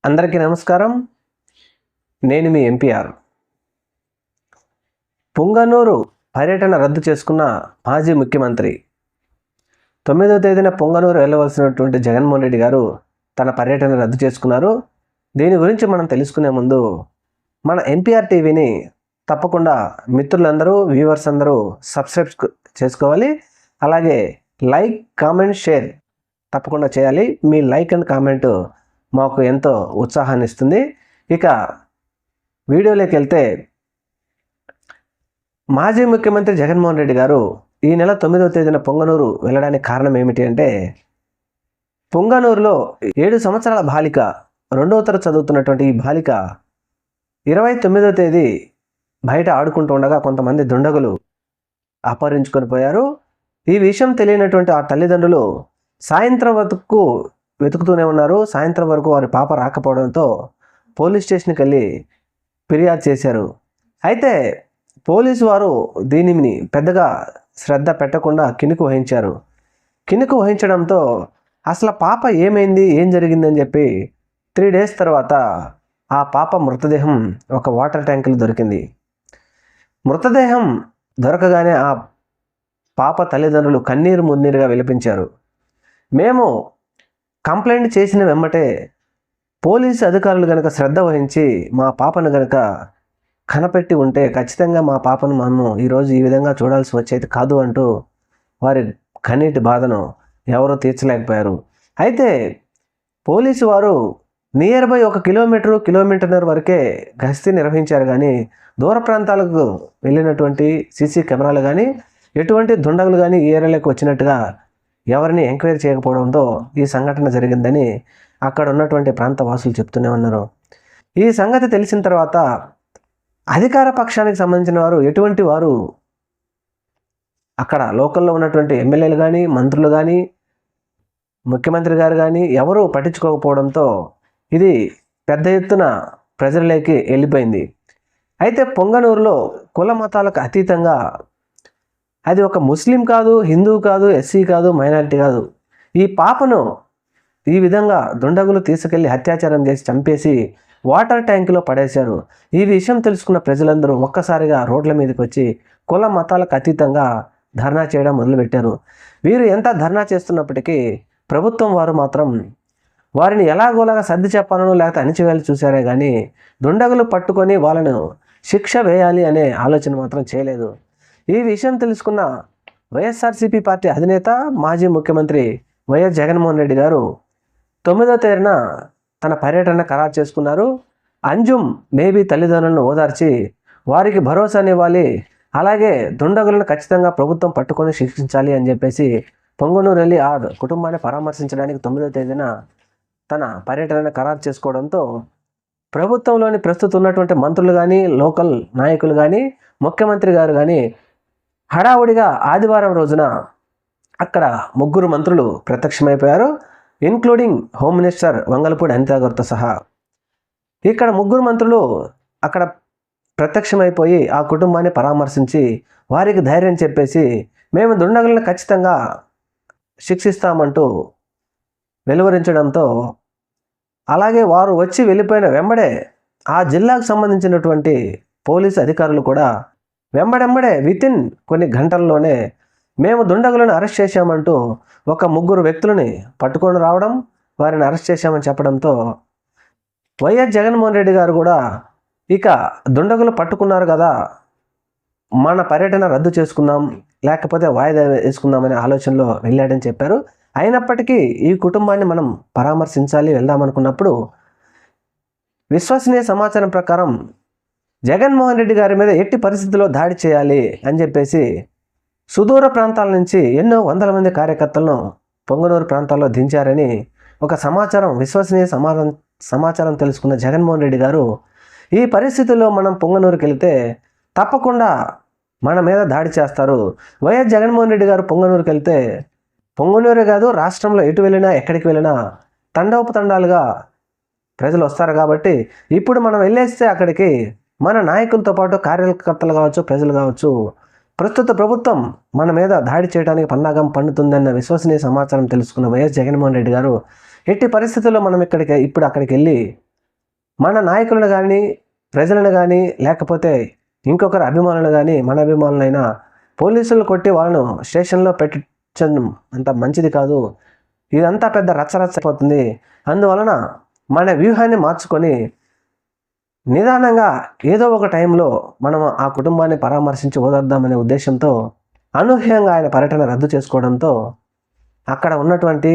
అందరికీ నమస్కారం. నేను మీ ఎంపీఆర్. పుంగనూరు పర్యటన రద్దు చేసుకున్న మాజీ ముఖ్యమంత్రి 9వ తేదీన పుంగనూరు వెళ్ళవలసినటువంటి జగన్మోహన్ రెడ్డి గారు తన పర్యటన రద్దు చేసుకున్నారు. దీని గురించి మనం తెలుసుకునే ముందు మన ఎంపీఆర్ టీవీని తప్పకుండా మిత్రులందరూ, వ్యూవర్స్ అందరూ సబ్స్క్రైబ్ చేసుకోవాలి. అలాగే లైక్, కామెంట్, షేర్ తప్పకుండా చేయాలి. మీ లైక్ అండ్ కామెంట్ మాకు ఎంతో ఉత్సాహాన్ని ఇస్తుంది. ఇక వీడియోలోకి వెళ్తే, మాజీ ముఖ్యమంత్రి జగన్మోహన్ రెడ్డి గారు ఈ నెల 9వ తేదీన పొంగనూరు వెళ్ళడానికి కారణం ఏమిటి అంటే, పొంగనూరులో 7 సంవత్సరాల బాలిక, 2వ తరగతి చదువుతున్నటువంటి ఈ బాలిక 29వ తేదీ బయట ఆడుకుంటూ ఉండగా కొంతమంది దుండగులు అపహరించుకొని పోయారు. ఈ విషయం తెలియనటువంటి ఆ తల్లిదండ్రులు సాయంత్రం వరకు వెతుకుతూనే ఉన్నారు. సాయంత్రం వరకు వారి పాప రాకపోవడంతో పోలీస్ స్టేషన్కి వెళ్ళి ఫిర్యాదు చేశారు. అయితే పోలీసు వారు దీనిని పెద్దగా శ్రద్ధ పెట్టకుండా కినుకు వహించారు. కినుకు వహించడంతో అసలు పాప ఏమైంది, ఏం జరిగిందని చెప్పి 3 days తర్వాత ఆ పాప మృతదేహం ఒక వాటర్ ట్యాంకులో దొరికింది. మృతదేహం దొరకగానే ఆ పాప తల్లిదండ్రులు కన్నీరు మున్నీరుగా విలపించారు. మేము కంప్లైంట్ చేసిన వెంబటే పోలీసు అధికారులు కనుక శ్రద్ధ వహించి మా పాపను కనుక కనపెట్టి ఉంటే ఖచ్చితంగా మా పాపను మనము ఈరోజు ఈ విధంగా చూడాల్సి వచ్చేది కాదు అంటూ వారి కన్నీటి బాధను ఎవరూ తీర్చలేకపోయారు. అయితే పోలీసు వారు నియర్ బై 1 కిలోమీటర్న్నర వరకే గస్తీ నిర్వహించారు. కానీ దూర ప్రాంతాలకు వెళ్ళినటువంటి సీసీ కెమెరాలు కానీ, ఎటువంటి దుండగులు కానీ ఈ ఏరియాలోకి వచ్చినట్టుగా ఎవరిని ఎంక్వైరీ చేయకపోవడంతో ఈ సంఘటన జరిగిందని అక్కడ ఉన్నటువంటి ప్రాంత వాసులు చెప్తూనే ఉన్నారు. ఈ సంగతి తెలిసిన తర్వాత అధికార పక్షానికి సంబంధించిన వారు, ఎటువంటి వారు అక్కడ లోకల్లో ఉన్నటువంటి ఎమ్మెల్యేలు కానీ, మంత్రులు కానీ, ముఖ్యమంత్రి గారు కానీ ఎవరూ పట్టించుకోకపోవడంతో ఇది పెద్ద ఎత్తున ప్రజలలోకి వెళ్ళిపోయింది. అయితే పొంగనూరులో కుల మతాలకు అతీతంగా, అది ఒక ముస్లిం కాదు, హిందూ కాదు, ఎస్సీ కాదు, మైనారిటీ కాదు, ఈ పాపను ఈ విధంగా దుండగులు తీసుకెళ్లి అత్యాచారం చేసి చంపేసి వాటర్ ట్యాంకులో పడేశారు. ఈ విషయం తెలుసుకున్న ప్రజలందరూ ఒక్కసారిగా రోడ్ల మీదకి వచ్చి కుల మతాలకు అతీతంగా ధర్నా చేయడం మొదలుపెట్టారు. వీరు ఎంత ధర్నా చేస్తున్నప్పటికీ ప్రభుత్వం వారు మాత్రం వారిని ఎలాగోలాగా సర్ది చెప్పాలను, లేకపోతే అణిచివేయాలి చూశారే కానీ దుండగులు పట్టుకొని వాళ్ళను శిక్ష వేయాలి అనే ఆలోచన మాత్రం చేయలేదు. ఈ విషయం తెలుసుకున్న వైఎస్ఆర్సీపీ పార్టీ అధినేత, మాజీ ముఖ్యమంత్రి వైఎస్ జగన్మోహన్ రెడ్డి గారు 9వ తేదీన తన పర్యటన ఖరారు చేసుకున్నారు. అంజుమ్ బేబీ తల్లిదండ్రులను ఓదార్చి వారికి భరోసానివ్వాలి, అలాగే దుండగులను ఖచ్చితంగా ప్రభుత్వం పట్టుకొని శిక్షించాలి అని చెప్పేసి పొంగనూరు వెళ్ళి ఆ కుటుంబాన్ని పరామర్శించడానికి 9వ తేదీన తన పర్యటన ఖరారు చేసుకోవడంతో ప్రభుత్వంలోని ప్రస్తుతం ఉన్నటువంటి మంత్రులు కానీ, లోకల్ నాయకులు కానీ, ముఖ్యమంత్రి గారు కానీ హడావుడిగా ఆదివారం రోజున అక్కడ 3 మంత్రులు ప్రత్యక్షమైపోయారు, including home minister Vangalapudi Anitha గారితో సహా. ఇక్కడ 3 మంత్రులు అక్కడ ప్రత్యక్షమైపోయి ఆ కుటుంబాన్ని పరామర్శించి వారికి ధైర్యం చెప్పేసి మేము దుండగులను ఖచ్చితంగా శిక్షిస్తామంటూ వెలువరించడంతో, అలాగే వారు వచ్చి వెళ్ళిపోయిన వెంబడే ఆ జిల్లాకు సంబంధించినటువంటి పోలీసు అధికారులు కూడా వెంబడెంబడే వితిన్ కొన్ని గంటల్లోనే మేము దుండగులను అరెస్ట్ చేశామంటూ ఒక 3 వ్యక్తులని పట్టుకొని రావడం, వారిని అరెస్ట్ చేశామని చెప్పడంతో వైఎస్ జగన్మోహన్ రెడ్డి గారు కూడా ఇక దుండగులు పట్టుకున్నారు కదా, మన పర్యటన రద్దు చేసుకుందాం, లేకపోతే వాయిదా వేసుకుందామనే ఆలోచనలో వెళ్ళాడని చెప్పారు. అయినప్పటికీ ఈ కుటుంబాన్ని మనం పరామర్శించాలి, వెళ్దామనుకున్నప్పుడు విశ్వసనీయ సమాచారం ప్రకారం జగన్మోహన్ రెడ్డి గారి మీద ఎట్టి పరిస్థితుల్లో దాడి చేయాలి అని చెప్పేసి సుదూర ప్రాంతాల నుంచి ఎన్నో వందల మంది కార్యకర్తలను పొంగనూరు ప్రాంతాల్లో దించారని ఒక సమాచారం, విశ్వసనీయ సమాచారం తెలుసుకున్న జగన్మోహన్ రెడ్డి గారు ఈ పరిస్థితుల్లో మనం పొంగనూరుకి వెళితే తప్పకుండా మన మీద దాడి చేస్తారు, వైఎస్ జగన్మోహన్ రెడ్డి గారు పొంగనూరుకి వెళ్తే పొంగనూరే కాదు రాష్ట్రంలో ఎటు వెళ్ళినా ఎక్కడికి వెళ్ళినా తండోపతండాలుగా ప్రజలు వస్తారు కాబట్టి ఇప్పుడు మనం వెళ్ళేస్తే అక్కడికి మన నాయకులతో పాటు కార్యకర్తలు కావచ్చు, ప్రజలు కావచ్చు, ప్రస్తుత ప్రభుత్వం మన మీద దాడి చేయడానికి పన్నాగం పన్నుతుందన్న విశ్వసనీయ సమాచారం తెలుసుకున్న వైఎస్ జగన్మోహన్ రెడ్డి గారు ఎట్టి పరిస్థితుల్లో మనం ఇప్పుడు అక్కడికి వెళ్ళి మన నాయకులను కానీ ప్రజలను కానీ లేకపోతే ఇంకొకరు అభిమానులు కానీ మన అభిమానులైనా పోలీసులు కొట్టి వాళ్ళను స్టేషన్లో పెట్టించడం అంత మంచిది కాదు. ఇదంతా పెద్ద రచ్చరచ్చపోతుంది. అందువలన మన వ్యూహాన్ని మార్చుకొని నిదానంగా ఏదో ఒక టైంలో మనం ఆ కుటుంబాన్ని పరామర్శించి ఓదార్దామనే ఉద్దేశంతో అనూహ్యంగా ఆయన పర్యటన రద్దు చేసుకోవడంతో అక్కడ ఉన్నటువంటి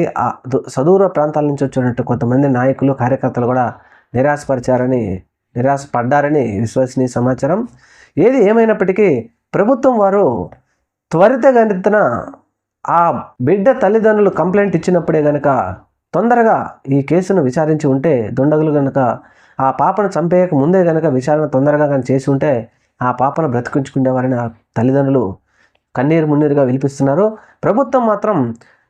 సుదూర ప్రాంతాల నుంచి వచ్చినట్టు కొంతమంది నాయకులు కార్యకర్తలు కూడా నిరాశపడ్డారని విశ్వసనీయ సమాచారం. ఏది ఏమైనప్పటికీ ప్రభుత్వం వారు త్వరితగతిన ఆ బిడ్డ తల్లిదండ్రులు కంప్లైంట్ ఇచ్చినప్పుడే కనుక తొందరగా ఈ కేసును విచారించి ఉంటే, దుండగులు కనుక ఆ పాపను చంపేయక ముందే కనుక విచారణ తొందరగా కానీ చేసి ఉంటే ఆ పాపను బ్రతికించుకునేవారని ఆ తల్లిదండ్రులు కన్నీరు మున్నీరుగా విలిపిస్తున్నారు. ప్రభుత్వం మాత్రం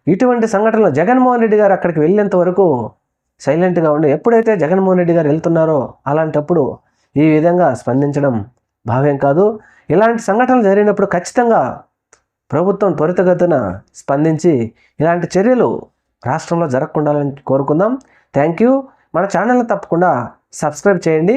ఇటువంటి సంఘటనలు జగన్మోహన్ రెడ్డి గారు అక్కడికి వెళ్ళేంత వరకు సైలెంట్గా ఉండి, ఎప్పుడైతే జగన్మోహన్ రెడ్డి గారు వెళ్తున్నారో అలాంటప్పుడు ఈ విధంగా స్పందించడం భావ్యం కాదు. ఇలాంటి సంఘటనలు జరిగినప్పుడు ఖచ్చితంగా ప్రభుత్వం త్వరితగతిన స్పందించి ఇలాంటి చర్యలు రాష్ట్రంలో జరగకుండాలని కోరుకుందాం. Thank you. మన ఛానల్ని తప్పకుండా సబ్స్క్రైబ్ చేయండి.